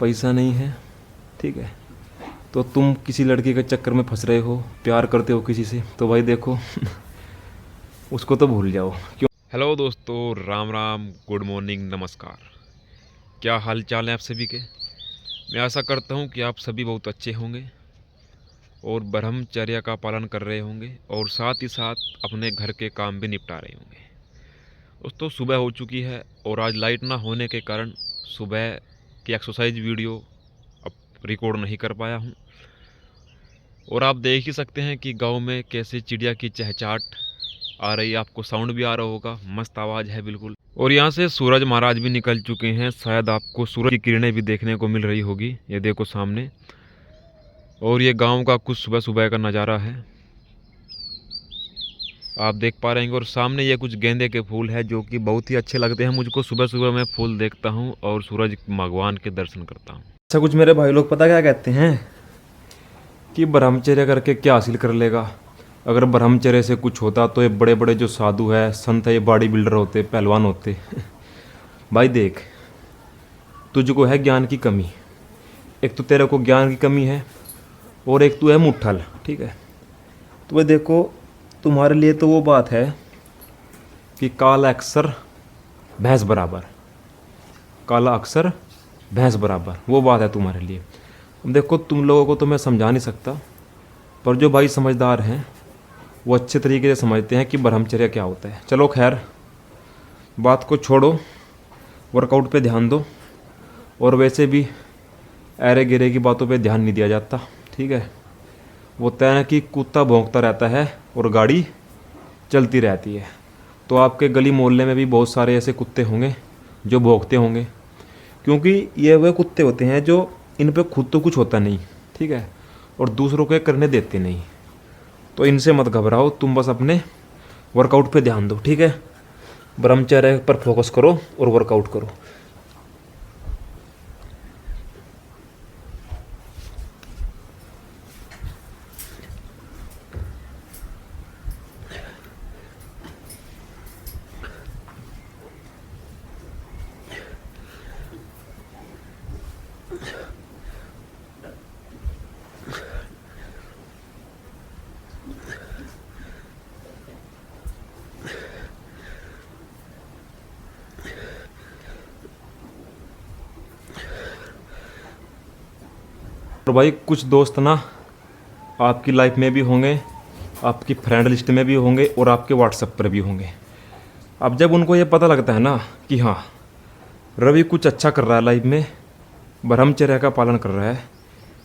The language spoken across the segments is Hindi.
पैसा नहीं है, ठीक है, तो तुम किसी लड़की के चक्कर में फंस रहे हो, प्यार करते हो किसी से, तो भाई देखो उसको तो भूल जाओ। क्यों। हेलो दोस्तों, राम राम, गुड मॉर्निंग, नमस्कार। क्या हाल चाल है आप सभी के। मैं आशा करता हूँ कि आप सभी बहुत अच्छे होंगे और ब्रह्मचर्य का पालन कर रहे होंगे और साथ ही साथ अपने घर के काम भी निपटा रहे होंगे। दोस्तों, सुबह हो चुकी है और आज लाइट ना होने के कारण सुबह की एक्सरसाइज वीडियो अब रिकॉर्ड नहीं कर पाया हूँ। और आप देख ही सकते हैं कि गांव में कैसे चिड़िया की चहचहाट आ रही है, आपको साउंड भी आ रहा होगा, मस्त आवाज़ है बिल्कुल। और यहाँ से सूरज महाराज भी निकल चुके हैं, शायद आपको सूरज की किरणें भी देखने को मिल रही होगी, ये देखो सामने। और ये गांव का कुछ सुबह सुबह का नज़ारा है, आप देख पा रहे हैं। और सामने ये कुछ गेंदे के फूल है जो कि बहुत ही अच्छे लगते हैं मुझको। सुबह सुबह मैं फूल देखता हूँ और सूरज भगवान के दर्शन करता हूँ। अच्छा, कुछ मेरे भाई लोग पता क्या कहते हैं कि ब्रह्मचर्य करके क्या हासिल कर लेगा। अगर ब्रह्मचर्य से कुछ होता तो ये बड़े बड़े जो साधु है, संत है, ये बॉडी बिल्डर होते, पहलवान होते भाई देख, तुझको है ज्ञान की कमी। एक तो तेरे को ज्ञान की कमी है और एक तू है मुट्ठल, ठीक है। तो भाई देखो, तुम्हारे लिए तो वो बात है कि काला अक्षर भैंस बराबर, काला अक्षर भैंस बराबर, वो बात है तुम्हारे लिए। अब देखो, तुम लोगों को तो मैं समझा नहीं सकता, पर जो भाई समझदार हैं वो अच्छे तरीके से समझते हैं कि ब्रह्मचर्य क्या होता है। चलो खैर, बात को छोड़ो, वर्कआउट पे ध्यान दो। और वैसे भी ऐरे गिरे की बातों पे ध्यान नहीं दिया जाता, ठीक है। वो तय है कि कुत्ता भौंकता रहता है और गाड़ी चलती रहती है। तो आपके गली मोहल्ले में भी बहुत सारे ऐसे कुत्ते होंगे जो भौंकते होंगे, क्योंकि ये वे कुत्ते होते हैं जो इन पे खुद तो कुछ होता नहीं, ठीक है, और दूसरों को करने देते नहीं। तो इनसे मत घबराओ, तुम बस अपने वर्कआउट पे ध्यान दो, ठीक है। ब्रह्मचर्य पर फोकस करो और वर्कआउट करो। तो भाई कुछ दोस्त ना आपकी लाइफ में भी होंगे, आपकी फ्रेंड लिस्ट में भी होंगे और आपके व्हाट्सएप पर भी होंगे। अब जब उनको ये पता लगता है ना कि हाँ, रवि कुछ अच्छा कर रहा है लाइफ में, ब्रह्मचर्य का पालन कर रहा है,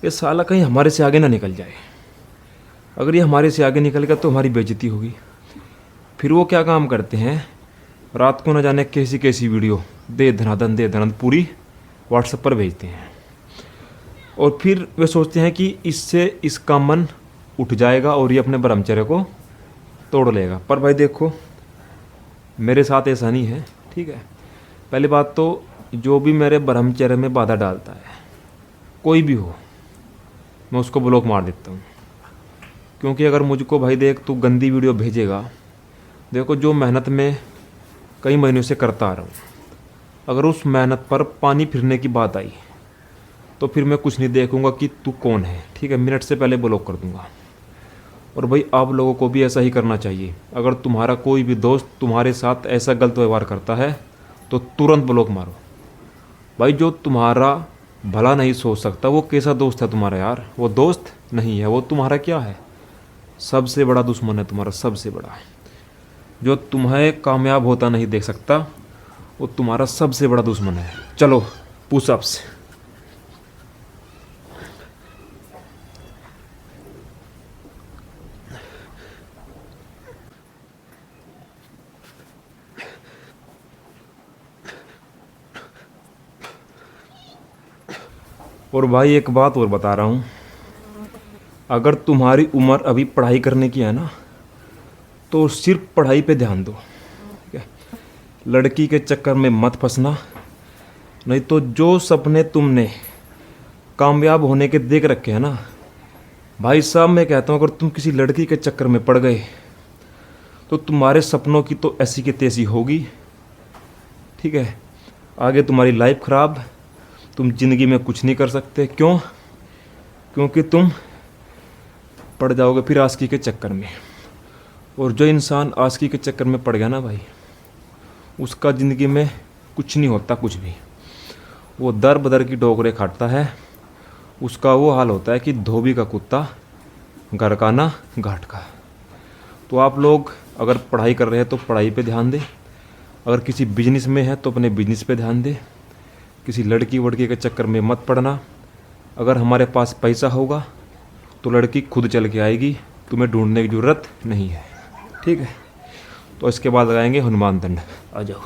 ये साला कहीं हमारे से आगे ना निकल जाए। अगर ये हमारे से आगे निकल गया तो हमारी बेइज्जती होगी। फिर वो क्या काम करते हैं, रात को न जाने कैसी कैसी वीडियो दे धनाधन पूरी व्हाट्सएप पर भेजते हैं। और फिर वे सोचते हैं कि इससे इसका मन उठ जाएगा और ये अपने ब्रह्मचर्य को तोड़ लेगा। पर भाई देखो, मेरे साथ ऐसा नहीं है, ठीक है। पहली बात तो, जो भी मेरे ब्रह्मचर्य में बाधा डालता है, कोई भी हो, मैं उसको ब्लॉक मार देता हूँ। क्योंकि अगर मुझको भाई देख तू गंदी वीडियो भेजेगा, देखो जो मेहनत में कई महीनों से करता आ रहा हूँ, अगर उस मेहनत पर पानी फिरने की बात आई तो फिर मैं कुछ नहीं देखूंगा कि तू कौन है, ठीक है, मिनट से पहले ब्लॉक कर दूंगा। और भाई आप लोगों को भी ऐसा ही करना चाहिए। अगर तुम्हारा कोई भी दोस्त तुम्हारे साथ ऐसा गलत व्यवहार करता है तो तुरंत ब्लॉक मारो। भाई जो तुम्हारा भला नहीं सोच सकता वो कैसा दोस्त है तुम्हारा यार। वो दोस्त नहीं है, वो तुम्हारा क्या है, सबसे बड़ा दुश्मन है तुम्हारा, सबसे बड़ा। जो तुम्हें कामयाब होता नहीं देख सकता वो तुम्हारा सबसे बड़ा दुश्मन है। चलो पुशअप्स। और भाई एक बात और बता रहा हूँ, अगर तुम्हारी उम्र अभी पढ़ाई करने की है ना, तो सिर्फ पढ़ाई पे ध्यान दो, ठीक है। लड़की के चक्कर में मत फंसना, नहीं तो जो सपने तुमने कामयाब होने के देख रखे हैं ना, भाई साहब मैं कहता हूँ, अगर तुम किसी लड़की के चक्कर में पड़ गए तो तुम्हारे सपनों की तो ऐसी की तैसी होगी, ठीक है। आगे तुम्हारी लाइफ ख़राब, तुम ज़िंदगी में कुछ नहीं कर सकते। क्यों? क्योंकि तुम पड़ जाओगे फिर आशिकी के चक्कर में। और जो इंसान आशिकी के चक्कर में पड़ गया ना भाई, उसका ज़िंदगी में कुछ नहीं होता, कुछ भी। वो दर बदर की डोकरे खाटता है। उसका वो हाल होता है कि धोबी का कुत्ता, घर का ना घाट का। तो आप लोग अगर पढ़ाई कर रहे हैं तो पढ़ाई पे ध्यान दें, अगर किसी बिजनेस में है तो अपने बिजनेस पे ध्यान दें, किसी लड़की वड़की के चक्कर में मत पड़ना। अगर हमारे पास पैसा होगा तो लड़की खुद चल के आएगी, तुम्हें ढूंढने की ज़रूरत नहीं है, ठीक है। तो इसके बाद लगाएंगे हनुमान दंड। आ जाओ।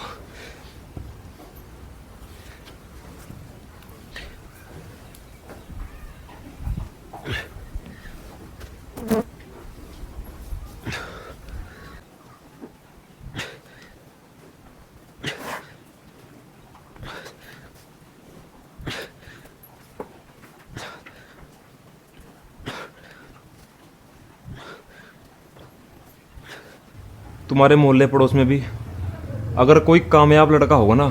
तुम्हारे मोहल्ले पड़ोस में भी अगर कोई कामयाब लड़का होगा ना,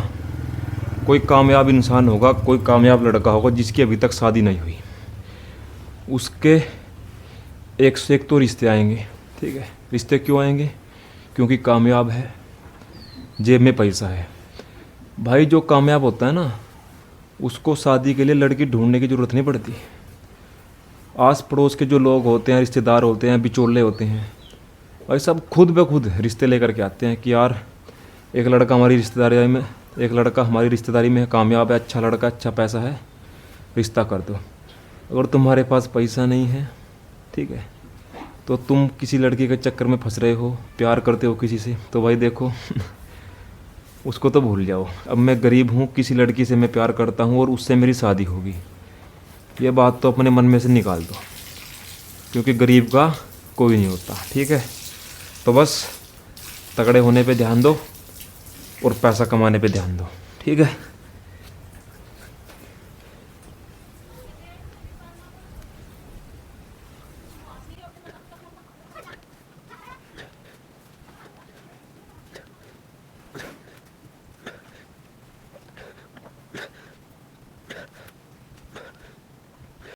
कोई कामयाब इंसान होगा, कोई कामयाब लड़का होगा जिसकी अभी तक शादी नहीं हुई, उसके एक से एक तो रिश्ते आएंगे, ठीक है। रिश्ते क्यों आएंगे? क्योंकि कामयाब है, जेब में पैसा है। भाई जो कामयाब होता है ना, उसको शादी के लिए लड़की ढूंढने की ज़रूरत नहीं पड़ती। आस पड़ोस के जो लोग होते हैं, रिश्तेदार होते हैं, बिचौले होते हैं, भाई सब खुद ब खुद रिश्ते लेकर के आते हैं कि यार एक लड़का हमारी रिश्तेदारी में कामयाब है, अच्छा लड़का, अच्छा पैसा है, रिश्ता कर दो। अगर तुम्हारे पास पैसा नहीं है, ठीक है, तो तुम किसी लड़की के चक्कर में फंस रहे हो, प्यार करते हो किसी से, तो भाई देखो उसको तो भूल जाओ। अब मैं गरीब हूँ, किसी लड़की से मैं प्यार करता हूँ और उससे मेरी शादी होगी, ये बात तो अपने मन में से निकाल दो, क्योंकि गरीब का कोई नहीं होता, ठीक है। तो बस तगड़े होने पे ध्यान दो और पैसा कमाने पे ध्यान दो, ठीक है।